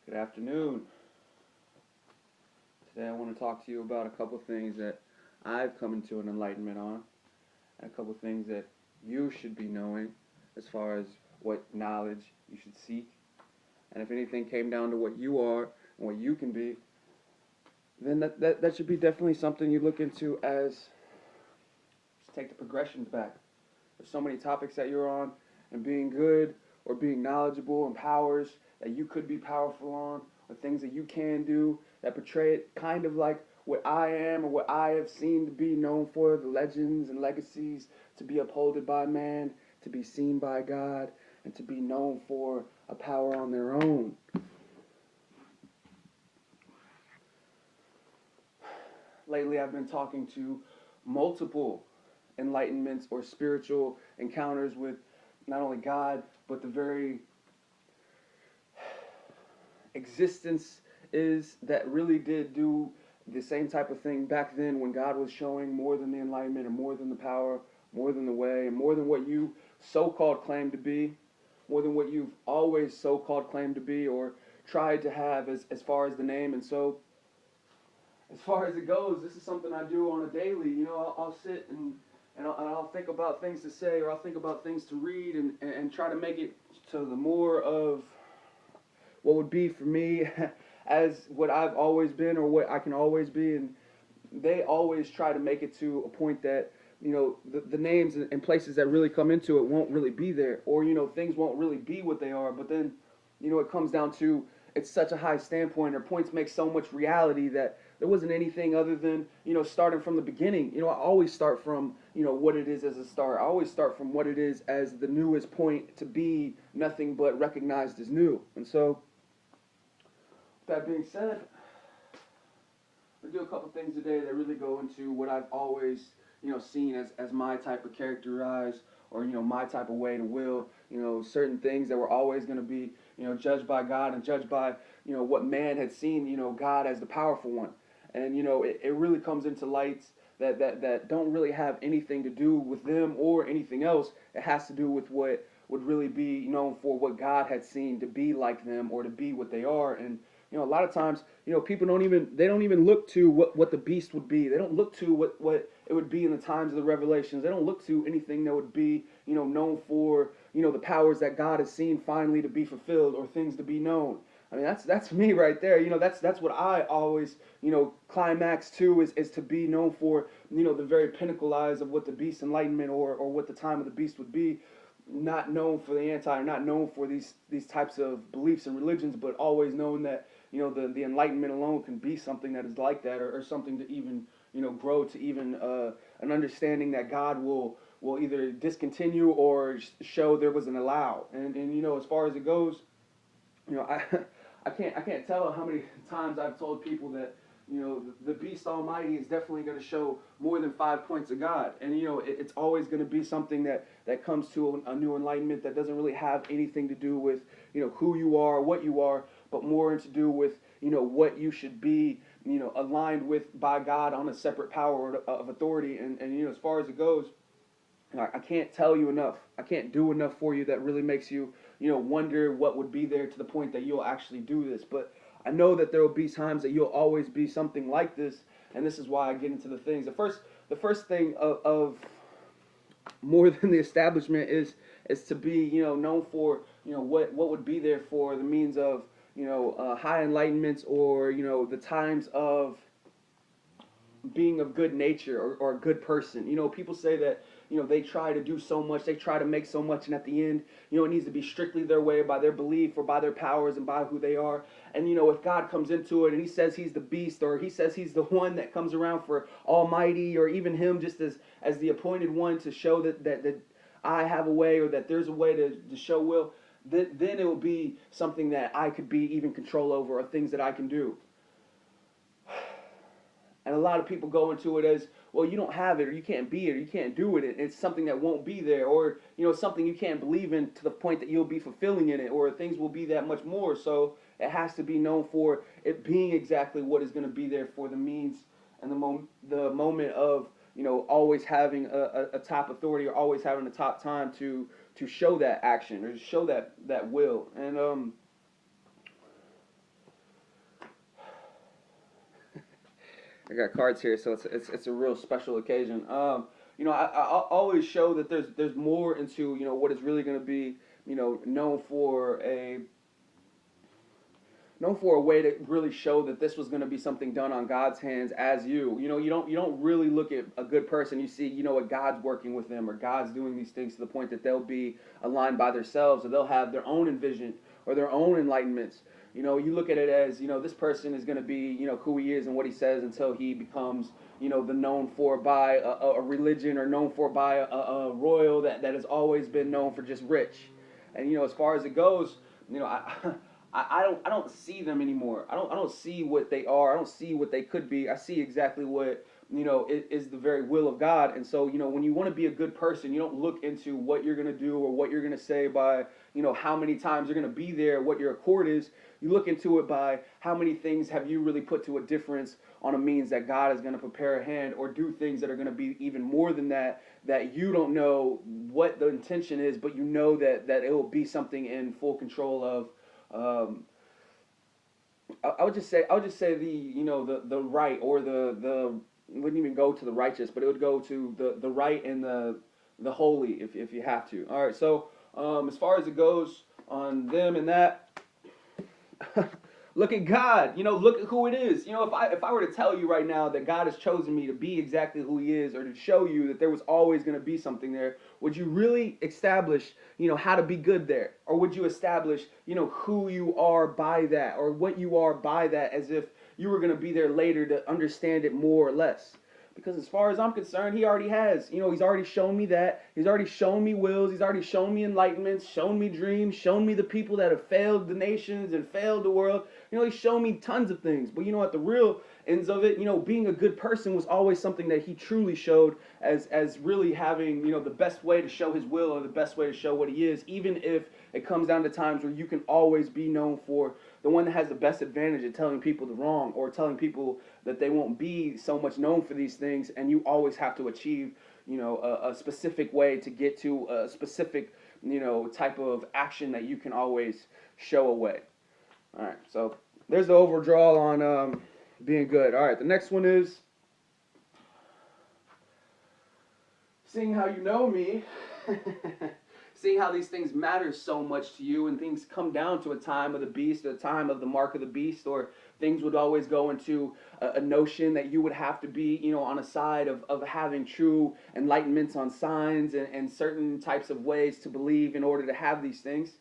Good afternoon. Today I want to talk to you about a couple things that I've come into an enlightenment on, and a couple things that you should be knowing as far as what knowledge you should seek. And if anything came down to what you are and what you can be, then that should be definitely something you look into as just take the progressions back. There's so many topics that you're on, and being good or being knowledgeable and powers that you could be powerful on, or things that you can do that portray it kind of like what I am or what I have seen to be known for, the legends and legacies to be upholded by man, to be seen by God, and to be known for a power on their own. Lately, I've been talking to multiple enlightenments or spiritual encounters with not only God, but the very existence is that really did do the same type of thing back then when God was showing more than the enlightenment and more than the power, more than the way, and more than what you so-called claim to be, more than what you've always so-called claimed to be or tried to have as far as the name. And so as far as it goes, this is something I do on a daily. I'll sit and I'll think about things to say, or I'll think about things to read, and try to make it to the more of what would be for me as what I've always been or what I can always be. And they always try to make it to a point that the names and places that really come into it won't really be there, or things won't really be what they are. But then it comes down to it's such a high standpoint. Their points make so much reality that there wasn't anything other than starting from the beginning. I always start from what it is as a start. I always start from what it is as the newest point to be nothing but recognized as new. And so that being said, I'll do a couple things today that really go into what I've always, seen as my type of characterized, or my type of way to will, certain things that were always going to be, judged by God and judged by, what man had seen, God as the powerful one. And it really comes into lights that don't really have anything to do with them or anything else. It has to do with what would really be known for what God had seen to be like them or to be what they are. And a lot of times, people don't even look to what the beast would be. They don't look to what it would be in the times of the revelations. They don't look to anything that would be, known for, the powers that God has seen finally to be fulfilled or things to be known. I mean, that's me right there. That's what I always, climax to is to be known for, the very pinnacle eyes of what the beast enlightenment or what the time of the beast would be, not known for the anti, or not known for these types of beliefs and religions, but always known that the enlightenment alone can be something that is like that, or something to even grow to even an understanding that God will either discontinue or show there was an allow. And as far as it goes, I I can't tell how many times I've told people that the beast almighty is definitely going to show more than 5 points of God. And it's always going to be something that comes to a new enlightenment that doesn't really have anything to do with who you are, what you are, but more to do with what you should be aligned with by God on a separate power of authority. And as far as it goes, I can't tell you enough. I can't do enough for you that really makes you, wonder what would be there to the point that you'll actually do this. But I know that there will be times that you'll always be something like this, and this is why I get into the things. The first thing of more than the establishment is to be, known for, what would be there for the means of, high enlightenments, or the times of being of good nature, or a good person. People say that they try to do so much, they try to make so much, and at the end, it needs to be strictly their way, by their belief or by their powers and by who they are. And if God comes into it and he says he's the beast, or he says he's the one that comes around for almighty, or even him just as the appointed one to show that I have a way, or that there's a way to show will, then it will be something that I could be even control over, or things that I can do. And a lot of people go into it as, well, you don't have it, or you can't be it, or you can't do it. It's something that won't be there, or something you can't believe in to the point that you'll be fulfilling in it, or things will be that much more. So it has to be known for it being exactly what is going to be there for the means and the moment of always having a top authority, or always having a top time to show that action, or to show that will. And I got cards here, so it's a real special occasion. I always show that there's more into what is really going to be known for a way to really show that this was going to be something done on God's hands as you. You don't really look at a good person. You see, what God's working with them or God's doing these things to the point that they'll be aligned by themselves or they'll have their own envision or their own enlightenments. You look at it as, this person is going to be, who he is and what he says until he becomes, the known for by a religion or known for by a royal that has always been known for just rich. And, as far as it goes, I don't see them anymore. I don't see what they are. I don't see what they could be. I see exactly what is the very will of God. And so when you want to be a good person, you don't look into what you're gonna do or what you're gonna say by how many times you're gonna be there, what your accord is. You look into it by how many things have you really put to a difference on a means that God is gonna prepare a hand or do things that are gonna be even more than that you don't know what the intention is, but that it will be something in full control of. I would just say the right or the wouldn't even go to the righteous, but it would go to the right and the holy if you have to. All right, so as far as it goes on them and that, look at God. Look at who it is. If I were to tell you right now that God has chosen me to be exactly who He is, or to show you that there was always going to be something there, would you really establish, how to be good there, or would you establish, who you are by that, or what you are by that, as if you were going to be there later to understand it more or less? Because as far as I'm concerned, He already has. He's already shown me that. He's already shown me wills. He's already shown me enlightenments, shown me dreams, shown me the people that have failed the nations and failed the world. He's shown me tons of things. But at the real ends of it, being a good person was always something that He truly showed as really having, the best way to show His will or the best way to show what He is, even if it comes down to times where you can always be known for the one that has the best advantage at telling people the wrong or telling people that they won't be so much known for these things, and you always have to achieve, a specific way to get to a specific, type of action that you can always show away. All right, so there's the overdraw on being good. All right, the next one is seeing how you know me. Seeing how these things matter so much to you, and things come down to a time of the beast, or a time of the mark of the beast, or things would always go into a notion that you would have to be, on a side of having true enlightenments on signs and certain types of ways to believe in order to have these things.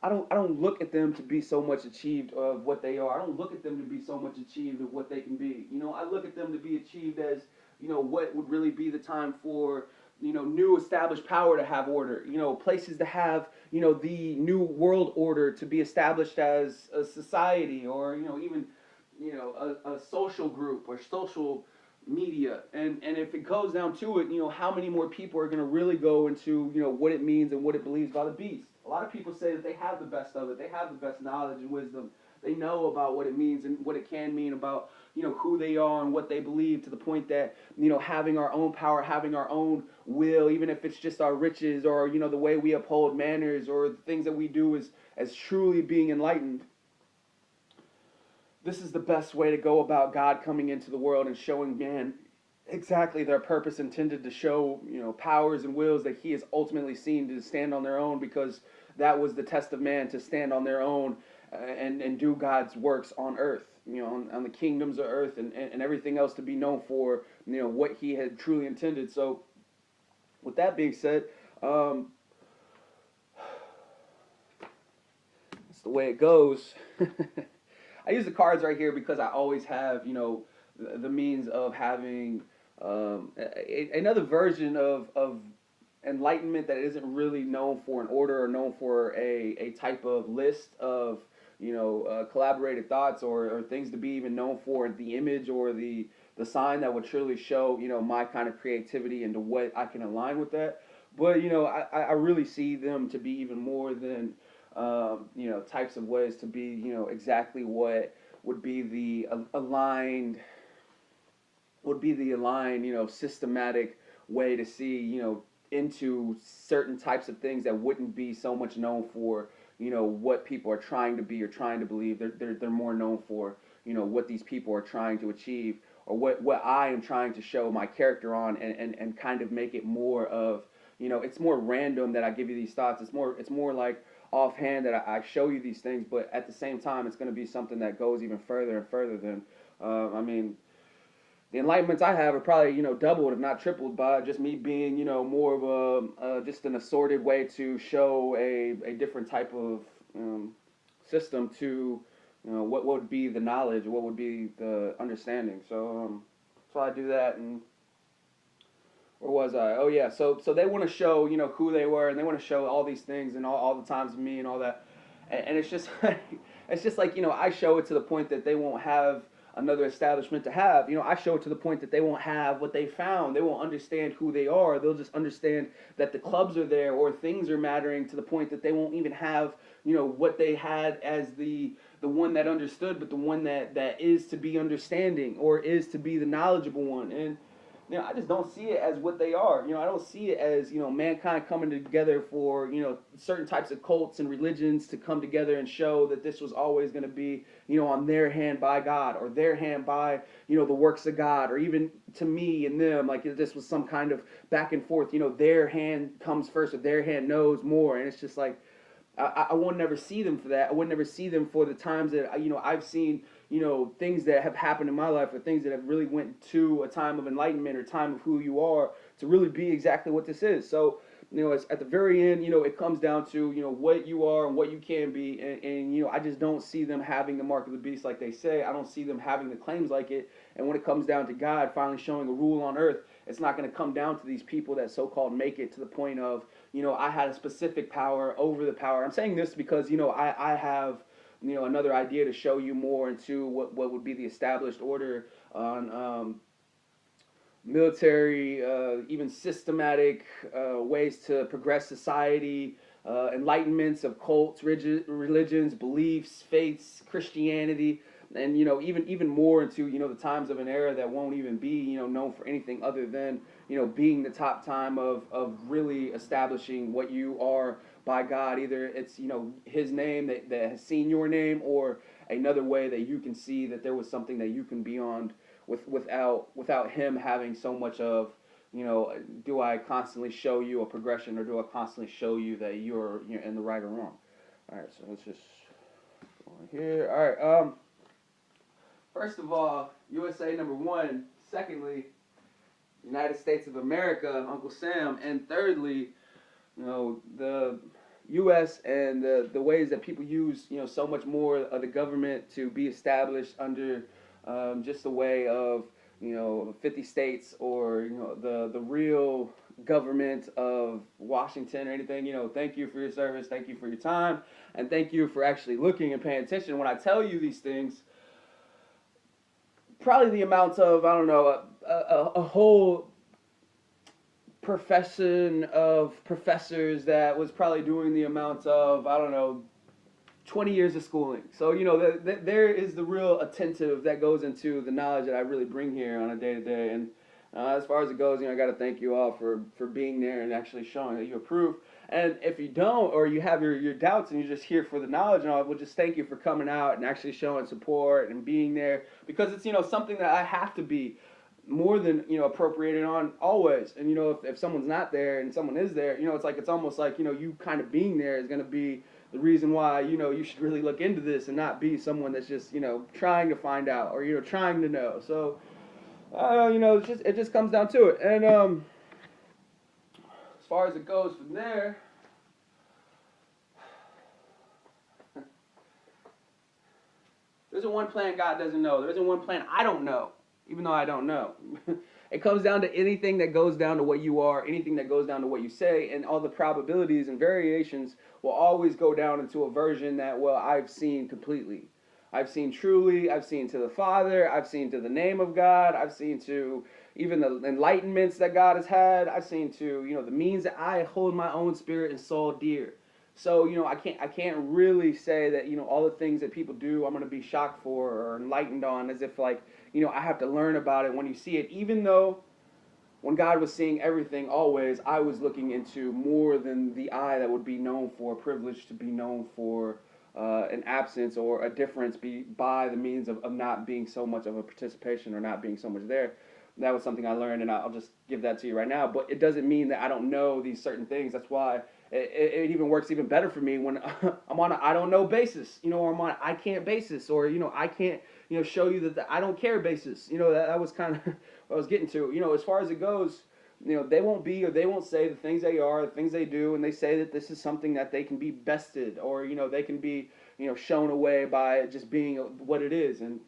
I don't look at them to be so much achieved of what they are. I don't look at them to be so much achieved of what they can be. I look at them to be achieved as, what would really be the time for new established power to have order, places to have, the new world order to be established as a society, or, even, a social group or social media. And if it goes down to it, how many more people are going to really go into, what it means and what it believes by the beast? A lot of people say that they have the best of it. They have the best knowledge and wisdom. They know about what it means and what it can mean about, who they are and what they believe, to the point that, having our own power, having our own will, even if it's just our riches or, the way we uphold manners or the things that we do as truly being enlightened. This is the best way to go about God coming into the world and showing man exactly their purpose intended to show, powers and wills that He has ultimately seen to stand on their own, because that was the test of man, to stand on their own and do God's works on earth, on the kingdoms of earth and everything else, to be known for, what He had truly intended. So with that being said, that's the way it goes. I use the cards right here because I always have, the means of having another version of enlightenment that isn't really known for an order or known for a type of list of collaborated thoughts or things to be even known for the image or the sign that would truly show my kind of creativity and to what I can align with that. But I really see them to be even more than types of ways to be exactly what would be the aligned systematic way to see into certain types of things that wouldn't be so much known for what people are trying to be or trying to believe. They're more known for what these people are trying to achieve, or what I am trying to show my character on, and kind of make it more of, it's more random that I give you these thoughts. It's more like offhand that I show you these things, but at the same time, it's going to be something that goes even further and further than, I mean, the enlightenments I have are probably, doubled if not tripled by just me being, more of just an assorted way to show a different type of system to, what would be the knowledge, what would be the understanding. So I do that. And where was I? Oh yeah, so they want to show, who they were, and they want to show all these things and all the times of me and all that, and it's just like, I show it to the point that they won't have another establishment to have. I show it to the point that they won't have what they found. They won't understand who they are. They'll just understand that the clubs are there, or things are mattering, to the point that they won't even have, what they had as the one that understood, but the one that is to be understanding, or is to be the knowledgeable one. And I just don't see it as what they are. I don't see it as, mankind coming together for, certain types of cults and religions to come together and show that this was always going to be, on their hand by God, or their hand by, the works of God, or even to me and them, like this was some kind of back and forth, their hand comes first, or their hand knows more. And it's just like, I would never see them for that. I would never see them for the times that, I've seen, things that have happened in my life, or things that have really went to a time of enlightenment, or time of who you are, to really be exactly what this is. So, it's at the very end, it comes down to, what you are and what you can be. And I just don't see them having the mark of the beast like they say. I don't see them having the claims like it. And when it comes down to God finally showing a rule on earth, it's not going to come down to these people that so-called make it to the point of, I had a specific power over the power. I'm saying this because, I have, another idea to show you more into what would be the established order on military, even systematic ways to progress society, enlightenments of cults, religions, beliefs, faiths, Christianity, and even more into the times of an era that won't even be known for anything other than being the top time of really establishing what you are by God. Either it's His name that has seen your name, or another way that you can see that there was something that you can be on without Him having so much of do I constantly show you a progression, or do I constantly show you that you're in the right or wrong? All right, so let's just go on here. All right. First of all, USA number one. Secondly, United States of America, Uncle Sam. And thirdly, the U.S. and the ways that people use, so much more of the government to be established under just the way of, 50 states, or, the real government of Washington or anything. Thank you for your service. Thank you for your time. And thank you for actually looking and paying attention. When I tell you these things, probably the amount of, I don't know, a whole profession of professors that was probably doing the amount of, I don't know, 20 years of schooling. So, there is the real attentive that goes into the knowledge that I really bring here on a day-to-day. And as far as it goes, I got to thank you all for being there and actually showing that you approve. And if you don't, or you have your doubts and you're just here for the knowledge and all, we'll just thank you for coming out and actually showing support and being there. Because it's, something that I have to be more than, appropriated on always. And, if someone's not there and someone is there, it's almost like, you kind of being there is going to be the reason why, you should really look into this and not be someone that's just, trying to find out, or, trying to know. So, it just comes down to it. And as far as it goes from there, there isn't one plan God doesn't know. There isn't one plan I don't know, even though I don't know. It comes down to anything that goes down to what you are, anything that goes down to what you say, and all the probabilities and variations will always go down into a version that, well, I've seen completely. I've seen truly, I've seen to the Father, I've seen to the name of God, I've seen to even the enlightenments that God has had, I've seen to, the means that I hold my own spirit and soul dear. So, I can't really say that, all the things that people do, I'm going to be shocked for or enlightened on, as if like, I have to learn about it when you see it, even though when God was seeing everything always, I was looking into more than the eye that would be known for, privileged to be known for an absence or a difference by the means of not being so much of a participation or not being so much there. That was something I learned, and I'll just give that to you right now. But it doesn't mean that I don't know these certain things. That's why it even works even better for me when I'm on a I don't know basis, or I'm on an I can't basis, or I can't show you that I don't care basis. That was kind of what I was getting to. As far as it goes, they won't be or they won't say the things they are, the things they do, and they say that this is something that they can be bested or they can be shown away by it just being what it is. And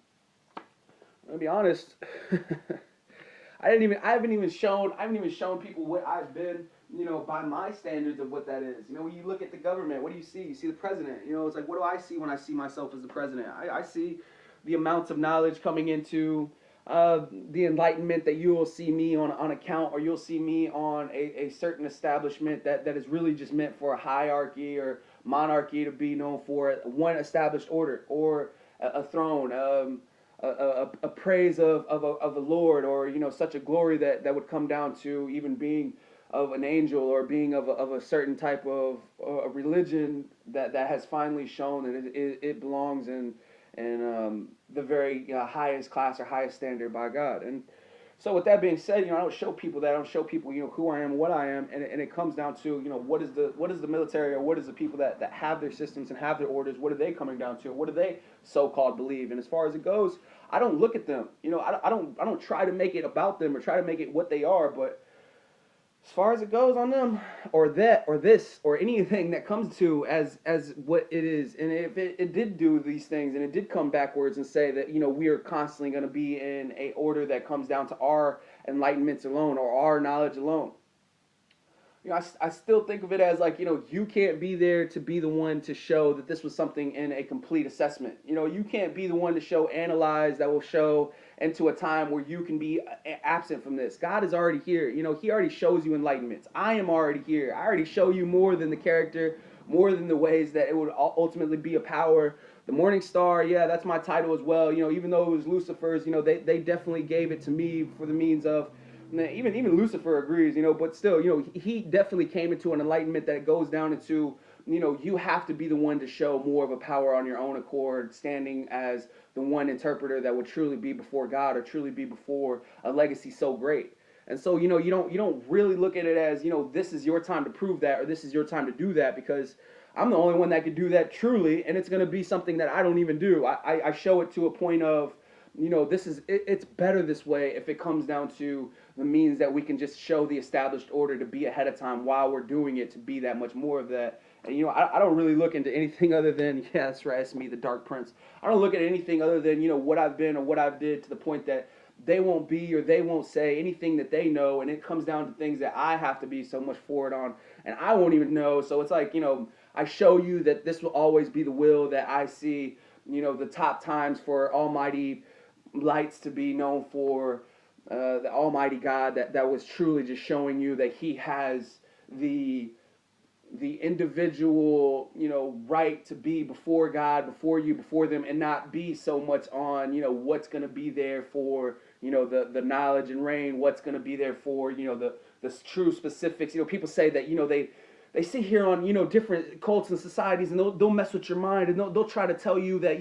I'll be honest. I haven't even shown people what I've been, by my standards of what that is. When you look at the government, what do you see? You see the president. It's like, what do I see when I see myself as the president? I see the amounts of knowledge coming into the enlightenment that you will see me on account, or you'll see me on a certain establishment that is really just meant for a hierarchy or monarchy to be known for one established order or a throne. A praise of the Lord, or such a glory that would come down to even being of an angel or being of a certain type of a religion that has finally shown that it belongs in the very highest class or highest standard by God. And so with that being said, I don't show people that. I don't show people who I am, what I am, and it comes down to what is the military, or what is the people that have their systems and have their orders, what are they coming down to, what do they so-called believe? And as far as it goes, I don't look at them, I don't try to make it about them or try to make it what they are, but as far as it goes on them, or that, or this, or anything that comes to as what it is, and if it did do these things, and it did come backwards and say that we are constantly going to be in a order that comes down to our enlightenments alone or our knowledge alone, I still think of it as like, you can't be there to be the one to show that this was something in a complete assessment. You can't be the one to show, analyze, that will show into a time where you can be absent from this. God is already here. He already shows you enlightenments. I am already here. I already show you more than the character, more than the ways that it would ultimately be a power. The Morning Star, yeah, that's my title as well. Even though it was Lucifer's, they definitely gave it to me for the means of, even Lucifer agrees, but still, he definitely came into an enlightenment that goes down into, you have to be the one to show more of a power on your own accord, standing as the one interpreter that would truly be before God or truly be before a legacy so great. And so, you don't really look at it as, this is your time to prove that, or this is your time to do that, because I'm the only one that could do that truly, and it's going to be something that I don't even do. I show it to a point of, it's better this way if it comes down to the means that we can just show the established order to be ahead of time while we're doing it, to be that much more of that. And I don't really look into anything other than, yeah, that's right, it's me, the Dark Prince. I don't look at anything other than, what I've been or what I've did, to the point that they won't be or they won't say anything that they know, and it comes down to things that I have to be so much forward on, and I won't even know. So it's like, I show you that this will always be the will that I see, the top times for Almighty lights to be known for, the Almighty God that was truly just showing you that He has the individual, right to be before God, before you, before them, and not be so much on, what's going to be there for, the knowledge and reign, what's going to be there for, the true specifics. People say that, they sit here on, different cults and societies, and they'll mess with your mind, and they'll try to tell you that,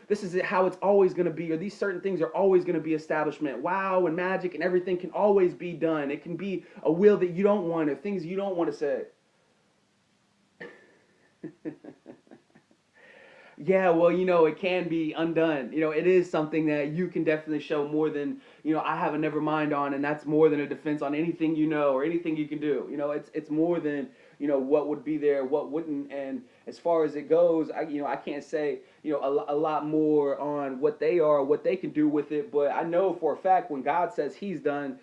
this is how it's always going to be, or these certain things are always going to be establishment. Wow, and magic and everything can always be done. It can be a will that you don't want, or things you don't want to say. Yeah, well, it can be undone. It is something that you can definitely show more than, I have a never mind on, and that's more than a defense on anything or anything you can do. It's more than, what would be there, what wouldn't. And as far as it goes, I can't say, a lot more on what they are, what they can do with it. But I know for a fact when God says He's done,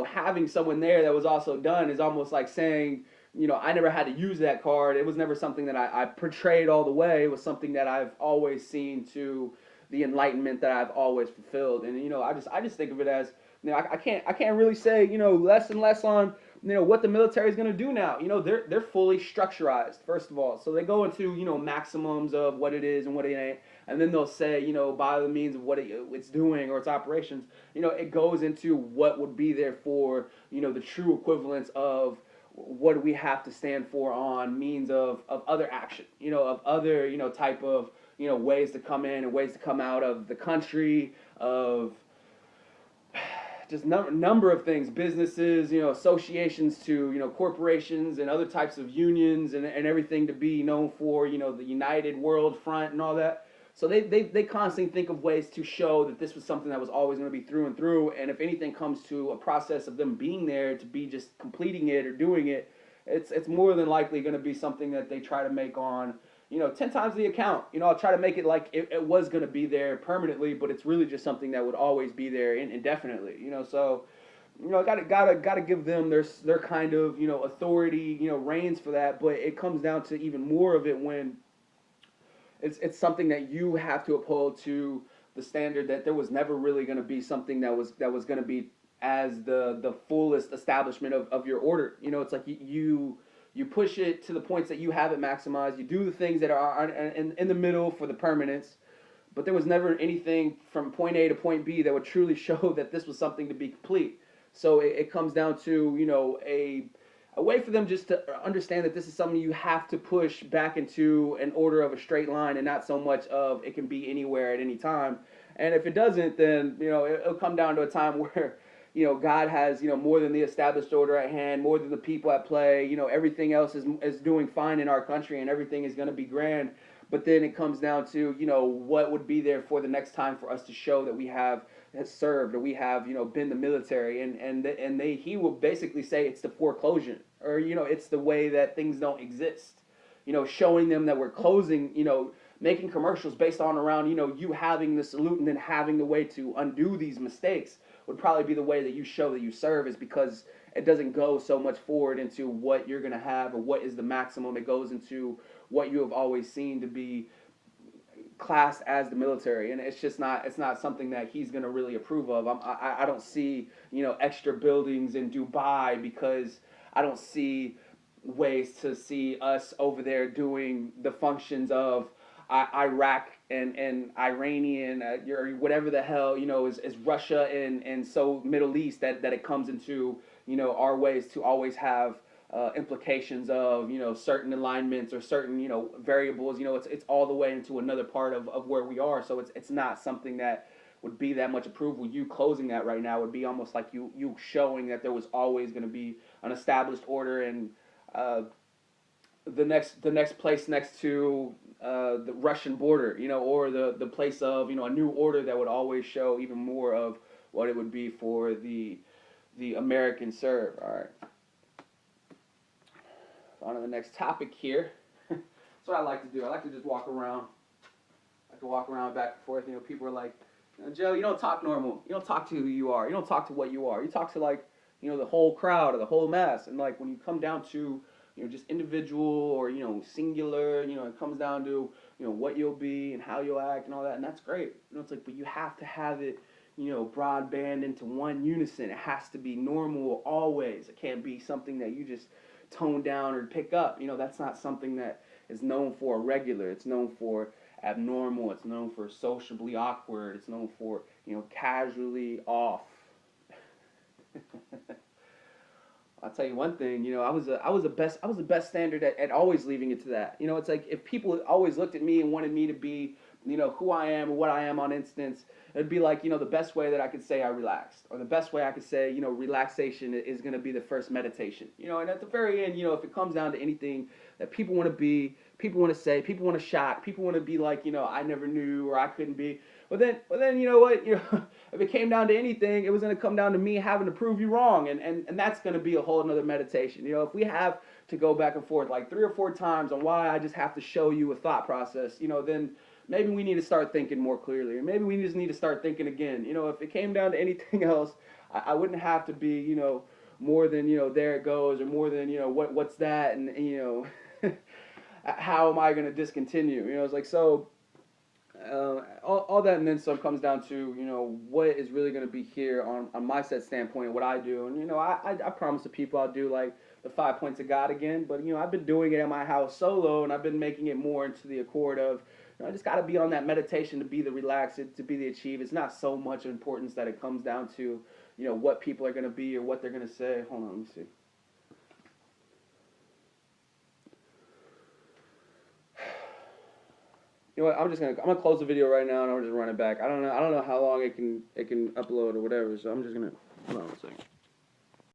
having someone there that was also done is almost like saying, I never had to use that card. It was never something that I portrayed all the way. It was something that I've always seen to the enlightenment that I've always fulfilled. And I just think of it as, I can't really say less and less on what the military is going to do now. They're fully structurized, first of all. So they go into maximums of what it is and what it ain't, and then they'll say by the means of what it's doing or its operations. It goes into what would be there for the true equivalence of what do we have to stand for on means of other action, of other, type of, ways to come in and ways to come out of the country, of just number of things, businesses, associations to, corporations and other types of unions and everything to be known for, the United World Front and all that. So they constantly think of ways to show that this was something that was always going to be through and through. And if anything comes to a process of them being there to be just completing it or doing it, it's more than likely going to be something that they try to make on, 10 times the account. I'll try to make it like it was going to be there permanently, but it's really just something that would always be there indefinitely. So, gotta give them their kind of, authority, reins for that. But it comes down to even more of it when it's something that you have to uphold to the standard that there was never really going to be something that was going to be as the fullest establishment of your order. It's like you push it to the points that you have it maximized. You do the things that are in the middle for the permanence, but there was never anything from point A to point B that would truly show that this was something to be complete. So it comes down to, a way for them just to understand that this is something you have to push back into an order of a straight line and not so much of it can be anywhere at any time. And if it doesn't, then, it'll come down to a time where, God has, more than the established order at hand, more than the people at play, everything else is doing fine in our country and everything is going to be grand. But then it comes down to, what would be there for the next time for us to show that we have served or we have, been the military. And he will basically say it's the foreclosure or, it's the way that things don't exist. Showing them that we're closing, making commercials based on around, you having the salute and then having the way to undo these mistakes would probably be the way that you show that you serve, is because it doesn't go so much forward into what you're going to have or what is the maximum. It goes into what you have always seen to be classed as the military, and it's not something that he's going to really approve of. I don't see, extra buildings in Dubai because I don't see ways to see us over there doing the functions of Iraq and Iranian or whatever the hell, is Russia and so Middle East that it comes into, our ways to always have implications of, certain alignments or certain, variables. It's all the way into another part of where we are. So it's not something that would be that much approval. You closing that right now would be almost like you showing that there was always going to be an established order, and the next place next to the Russian border, or the place of, a new order that would always show even more of what it would be for the American serve. All right. On to the next topic here. That's what I like to do. I like to just walk around. I like to walk around back and forth. People are like, Joe, you don't talk normal. You don't talk to who you are. You don't talk to what you are. You talk to the whole crowd or the whole mass. And when you come down to, just individual or, singular, it comes down to, what you'll be and how you'll act and all that. And that's great. It's like, but you have to have it, broadband into one unison. It has to be normal always. It can't be something that you just tone down or pick up. That's not something that is known for regular. It's known for abnormal. It's known for sociably awkward. It's known for, casually off. I'll tell you one thing, I was the best standard at always leaving it to that. It's like if people always looked at me and wanted me to be, who I am or what I am on instance, it'd be like, the best way that I could say I relaxed, or the best way I could say, relaxation is going to be the first meditation. And at the very end, if it comes down to anything that people want to be, people want to say, people want to shock, people want to be like, I never knew or I couldn't be. But then you know what? If it came down to anything, it was going to come down to me having to prove you wrong, and that's going to be a whole another meditation. If we have to go back and forth like 3 or 4 times on why I just have to show you a thought process, then maybe we need to start thinking more clearly, or maybe we just need to start thinking again. If it came down to anything else, I wouldn't have to be, more than, there it goes, or more than, what's that, and how am I going to discontinue? It's like, so. All that and then some comes down to, what is really going to be here on my set standpoint and what I do. And, I promise the people I'll do like the 5 points of God again. But, I've been doing it at my house solo, and I've been making it more into the accord of, I just got to be on that meditation to be the relaxed, to be the achieve. It's not so much importance that it comes down to, what people are going to be or what they're going to say. Hold on, let me see. You know what? I'm gonna close the video right now and I'm just run it back. I don't know how long it can upload or whatever. So I'm just gonna hold on a second.